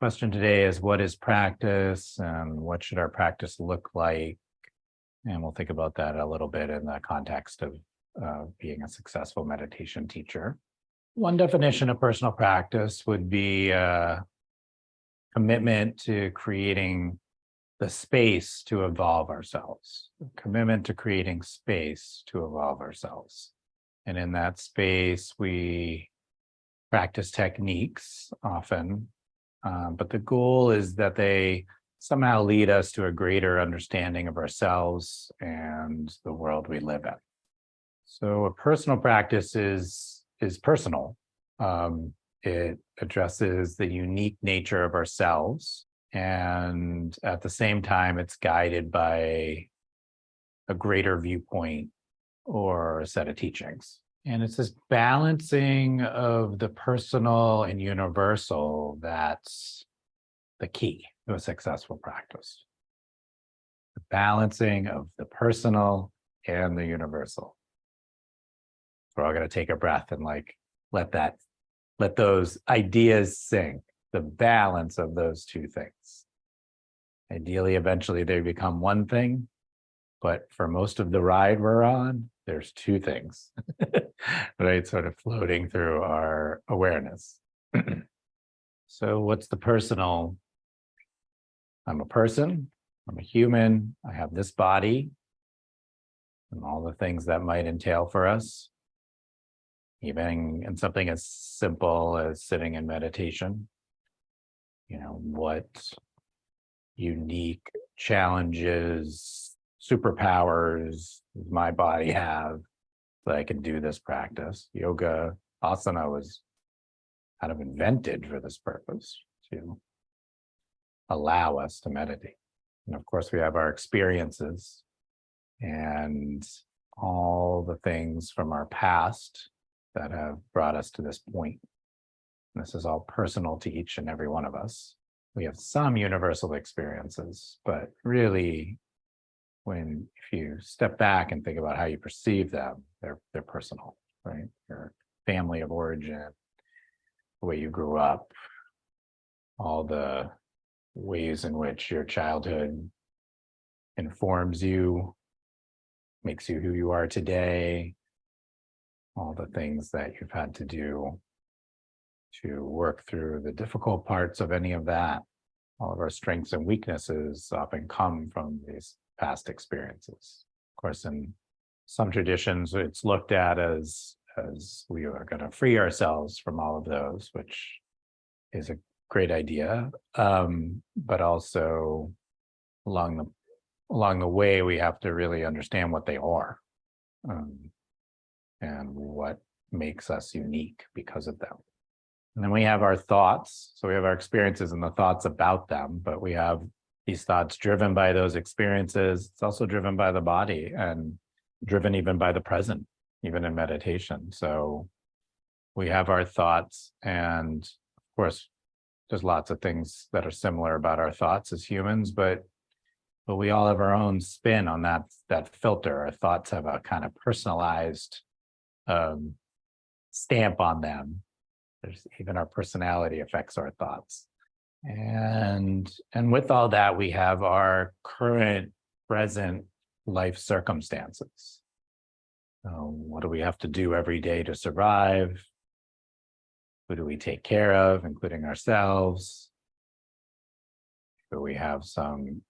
Question today is, what is practice and what should our practice look like? And we'll think about that a little bit in the context of being a successful meditation teacher. One definition of personal practice would be a commitment to creating the space to evolve ourselves, commitment to creating space to evolve ourselves. And in that space, we practice techniques often, but the goal is that they somehow lead us to a greater understanding of ourselves and the world we live in. So a personal practice is personal. It addresses the unique nature of ourselves, and at the same time, it's guided by a greater viewpoint or a set of teachings. And it's this balancing of the personal and universal that's the key to a successful practice. The balancing of the personal and the universal. We're all going to take a breath and let those ideas sink. The balance of those two things. Ideally, eventually they become one thing, but for most of the ride we're on, there's two things, right? Sort of floating through our awareness. So what's the personal? I'm a person, I'm a human, I have this body, and all the things that might entail for us, even in something as simple as sitting in meditation. What unique challenges, superpowers does my body have that I can do this practice? Yoga, asana was kind of invented for this purpose, to allow us to meditate. And of course, we have our experiences and all the things from our past that have brought us to this point. And this is all personal to each and every one of us. We have some universal experiences, but really, if you step back and think about how you perceive them, they're personal, right? Your family of origin, the way you grew up, all the ways in which your childhood informs you, makes you who you are today, all the things that you've had to do to work through the difficult parts of any of that. All of our strengths and weaknesses often come from these past experiences. Of course, in some traditions, it's looked at as we are going to free ourselves from all of those, which is a great idea. But also along the way, we have to really understand what they are, and what makes us unique because of them. And then we have our thoughts. So we have our experiences and the thoughts about them, but we have these thoughts driven by those experiences. It's also driven by the body and driven even by the present, even in meditation. So we have our thoughts, and of course, there's lots of things that are similar about our thoughts as humans, but we all have our own spin on that filter. Our thoughts have a kind of personalized stamp on them. There's even our personality affects our thoughts. And with all that, we have our current, present life circumstances. What do we have to do every day to survive? Who do we take care of, including ourselves? Do we have some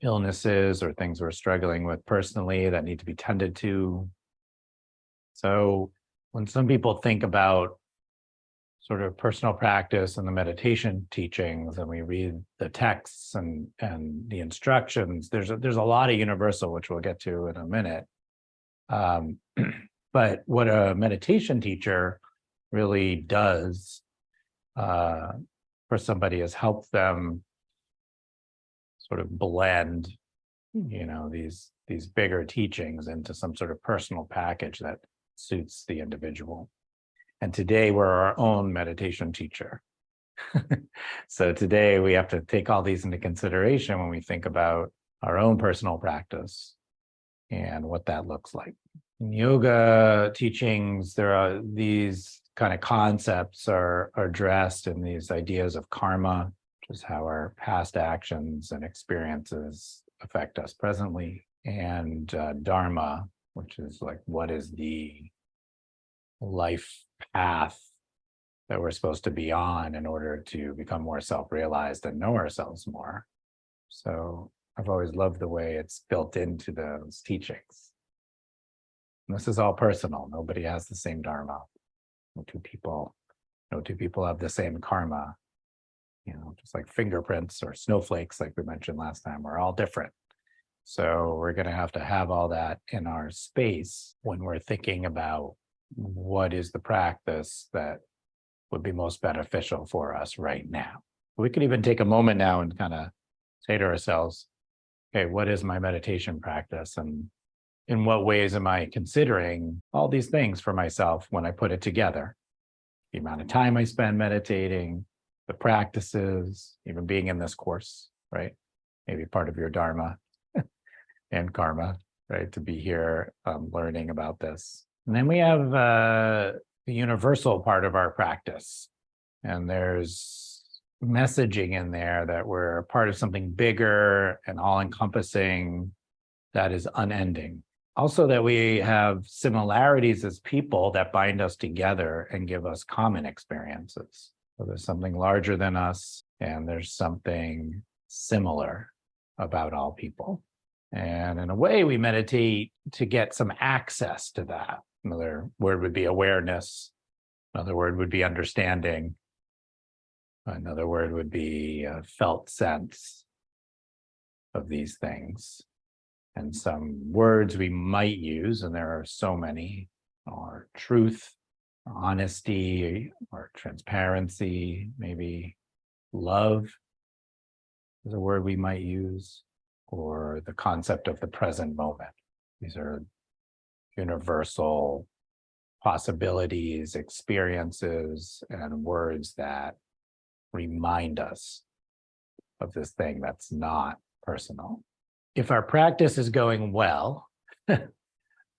illnesses or things we're struggling with personally that need to be tended to? So when some people think about sort of personal practice and the meditation teachings, and we read the texts and the instructions, there's a lot of universal, which we'll get to in a minute. But what a meditation teacher really does for somebody is help them sort of blend, these bigger teachings into some sort of personal package that suits the individual. And today we're our own meditation teacher. So today we have to take all these into consideration when we think about our own personal practice and what that looks like. In yoga teachings, there are these kind of concepts are addressed in these ideas of karma, which is how our past actions and experiences affect us presently, and dharma, which is like, what is the life path that we're supposed to be on in order to become more self-realized and know ourselves more. So I've always loved the way it's built into those teachings. And this is all personal. Nobody has the same dharma. No two people have the same karma. Just like fingerprints or snowflakes, like we mentioned last time, we're all different. So we're going to have all that in our space when we're thinking about what is the practice that would be most beneficial for us right now. We could even take a moment now and kind of say to ourselves, okay, what is my meditation practice? And in what ways am I considering all these things for myself when I put it together? The amount of time I spend meditating, the practices, even being in this course, right? Maybe part of your dharma and karma, right? To be here learning about this. And then we have the universal part of our practice. And there's messaging in there that we're part of something bigger and all-encompassing that is unending. Also, that we have similarities as people that bind us together and give us common experiences. So there's something larger than us, and there's something similar about all people. And in a way, we meditate to get some access to that. Another word would be awareness. Another word would be understanding. Another word would be a felt sense of these things. And some words we might use, and there are so many, are truth, honesty, or transparency, maybe love is a word we might use, or the concept of the present moment. These are universal possibilities, experiences, and words that remind us of this thing that's not personal. If our practice is going well,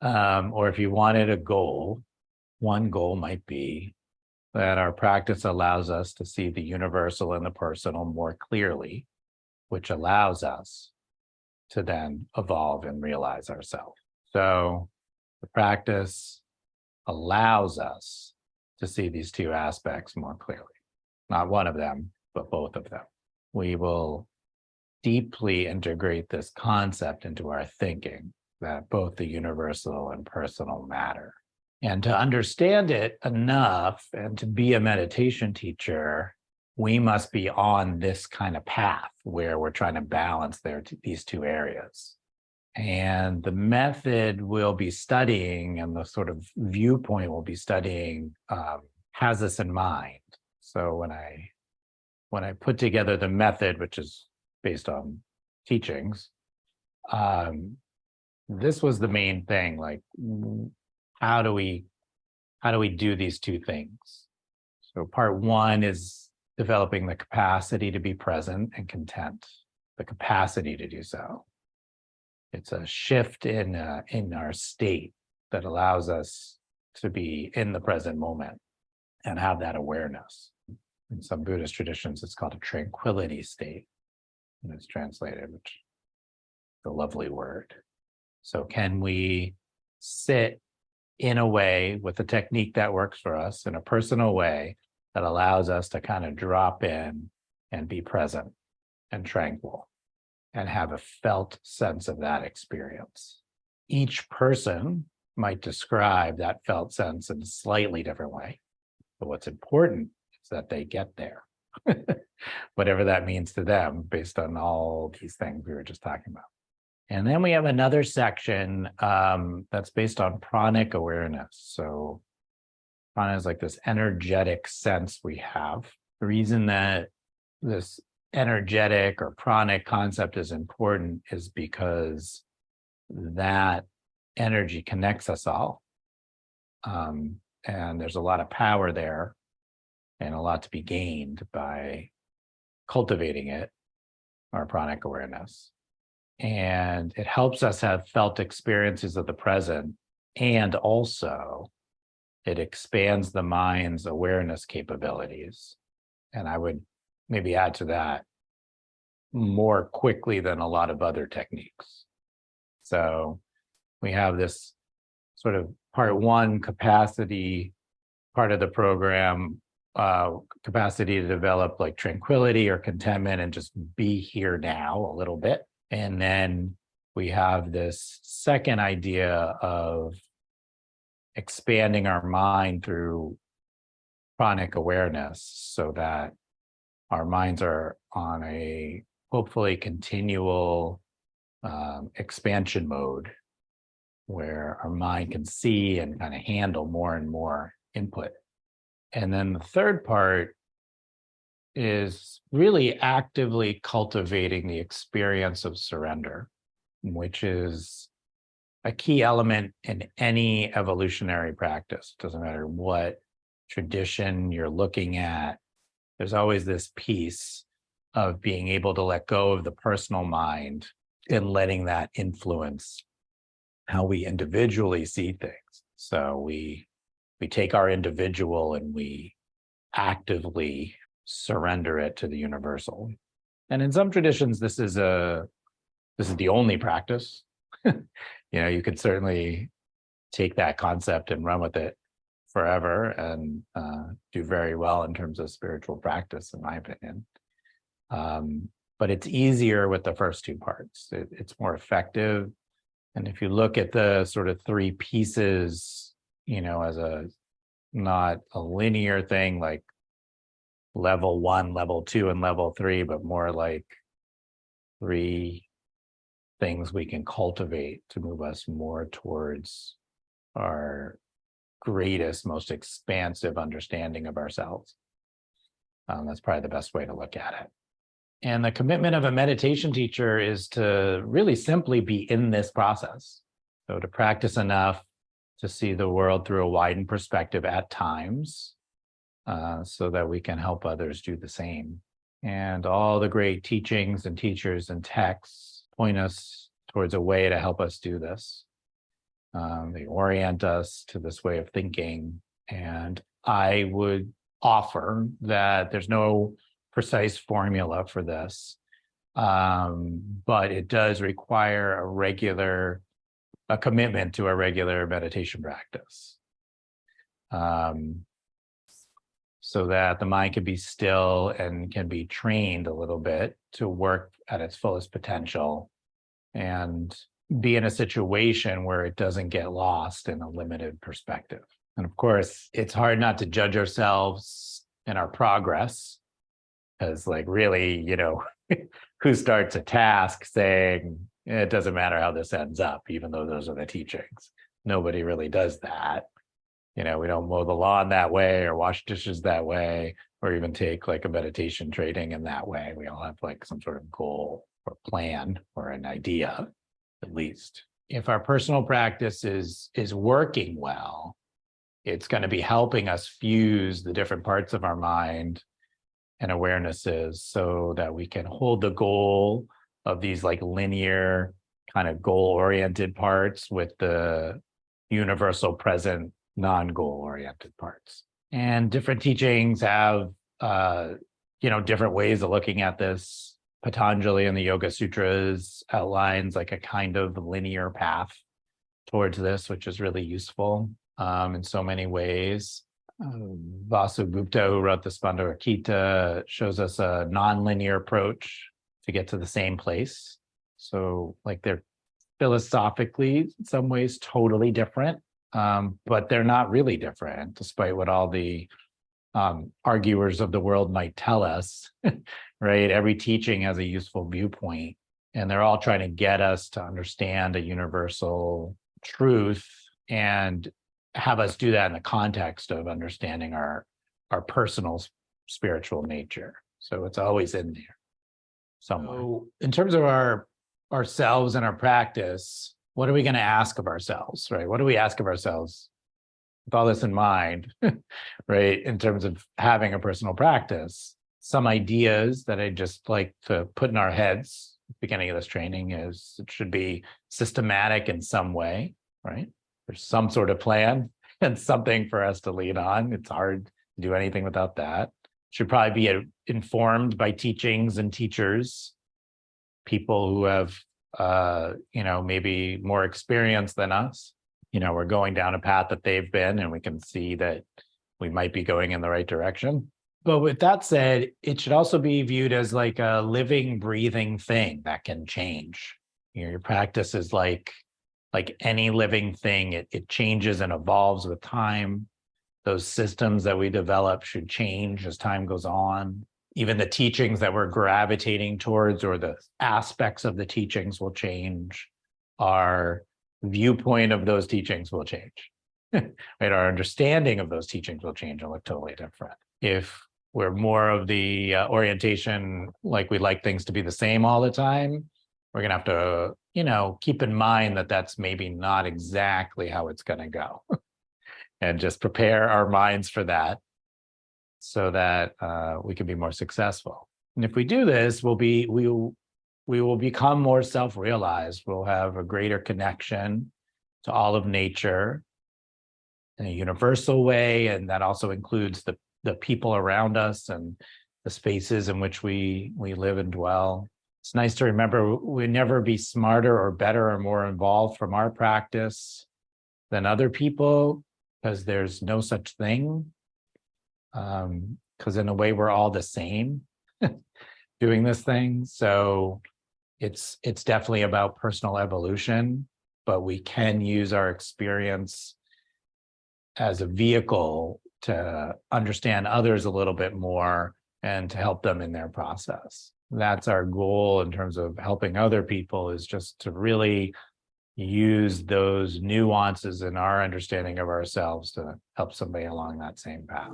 or if you wanted a goal, one goal might be that our practice allows us to see the universal and the personal more clearly, which allows us to then evolve and realize ourselves. So the practice allows us to see these two aspects more clearly. Not one of them, but both of them. We will deeply integrate this concept into our thinking that both the universal and personal matter. And to understand it enough and to be a meditation teacher, we must be on this kind of path where we're trying to balance these two areas. And the method we'll be studying and the sort of viewpoint we'll be studying has this in mind. So when I put together the method, which is based on teachings, this was the main thing, like how do we do these two things? So part one is developing the capacity to be present and content, the capacity to do so. It's a shift in our state that allows us to be in the present moment and have that awareness. In some Buddhist traditions, it's called a tranquility state, and it's translated, which is a lovely word. So can we sit in a way with a technique that works for us in a personal way that allows us to kind of drop in and be present and tranquil and have a felt sense of that experience? Each person might describe that felt sense in a slightly different way, but what's important is that they get there, whatever that means to them based on all these things we were just talking about. And then we have another section that's based on pranic awareness. So prana is like this energetic sense we have. The reason that this energetic or pranic concept is important is because that energy connects us all. And there's a lot of power there and a lot to be gained by cultivating it, our pranic awareness. And it helps us have felt experiences of the present, and also it expands the mind's awareness capabilities. And I would maybe add to that, more quickly than a lot of other techniques. So we have this sort of part one capacity part of the program, capacity to develop like tranquility or contentment and just be here now a little bit. And then we have this second idea of expanding our mind through chronic awareness so that our minds are on a hopefully continual expansion mode where our mind can see and kind of handle more and more input. And then the third part is really actively cultivating the experience of surrender, which is a key element in any evolutionary practice. It doesn't matter what tradition you're looking at, there's always this piece of being able to let go of the personal mind and letting that influence how we individually see things. So we take our individual and we actively surrender it to the universal. And in some traditions, this is the only practice. You could certainly take that concept and run with it forever and do very well in terms of spiritual practice, in my opinion. But it's easier with the first two parts. It's more effective. And if you look at the sort of three pieces, as not a linear thing like level 1, level 2, and level 3, but more like 3 things we can cultivate to move us more towards our greatest, most expansive understanding of ourselves. That's probably the best way to look at it. And the commitment of a meditation teacher is to really simply be in this process. So to practice enough to see the world through a widened perspective at times, so that we can help others do the same. And all the great teachings and teachers and texts point us towards a way to help us do this. They orient us to this way of thinking. And I would offer that there's no precise formula for this, but it does require a commitment to a regular meditation practice, so that the mind can be still and can be trained a little bit to work at its fullest potential and be in a situation where it doesn't get lost in a limited perspective. And of course, it's hard not to judge ourselves in our progress, because really, who starts a task saying, it doesn't matter how this ends up, even though those are the teachings. Nobody really does that. We don't mow the lawn that way or wash dishes that way, or even take like a meditation training in that way. We all have like some sort of goal or plan or an idea, at least. If our personal practice is working well, it's going to be helping us fuse the different parts of our mind and awarenesses so that we can hold the goal of these like linear kind of goal-oriented parts with the universal present non-goal-oriented parts. And different teachings have, different ways of looking at this. Patanjali in the Yoga Sutras outlines like a kind of linear path towards this, which is really useful in so many ways. Vasugupta, who wrote the Spandharakita, shows us a non-linear approach to get to the same place. So like they're philosophically in some ways totally different, but they're not really different, despite what all the arguers of the world might tell us, right? Every teaching has a useful viewpoint, and they're all trying to get us to understand a universal truth and have us do that in the context of understanding our personal spiritual nature. So it's always in there somewhere. So in terms of ourselves and our practice, what are we going to ask of ourselves, right? What do we ask of ourselves with all this in mind, right? In terms of having a personal practice, some ideas that I just like to put in our heads at the beginning of this training is it should be systematic in some way, right? There's some sort of plan and something for us to lean on. It's hard to do anything without that. Should probably be informed by teachings and teachers people who have, maybe more experience than us. We're going down a path that they've been, and we can see that we might be going in the right direction. But with that said, it should also be viewed as like a living, breathing thing that can change. Your practice is like any living thing. It changes and evolves with time. Those systems that we develop should change as time goes on. Even the teachings that we're gravitating towards, or the aspects of the teachings, will change. Our viewpoint of those teachings will change. Right? Our understanding of those teachings will change and look totally different. If we're more of the orientation, like we like things to be the same all the time, we're going to have to, keep in mind that that's maybe not exactly how it's going to go. And just prepare our minds for that, so that we can be more successful. And if we do this, we will become more self-realized. We'll have a greater connection to all of nature in a universal way, and that also includes the people around us and the spaces in which we live and dwell. It's nice to remember we never be smarter or better or more involved from our practice than other people, because there's no such thing. Because in a way, we're all the same doing this thing. So it's definitely about personal evolution, but we can use our experience as a vehicle to understand others a little bit more and to help them in their process. That's our goal in terms of helping other people, is just to really use those nuances in our understanding of ourselves to help somebody along that same path.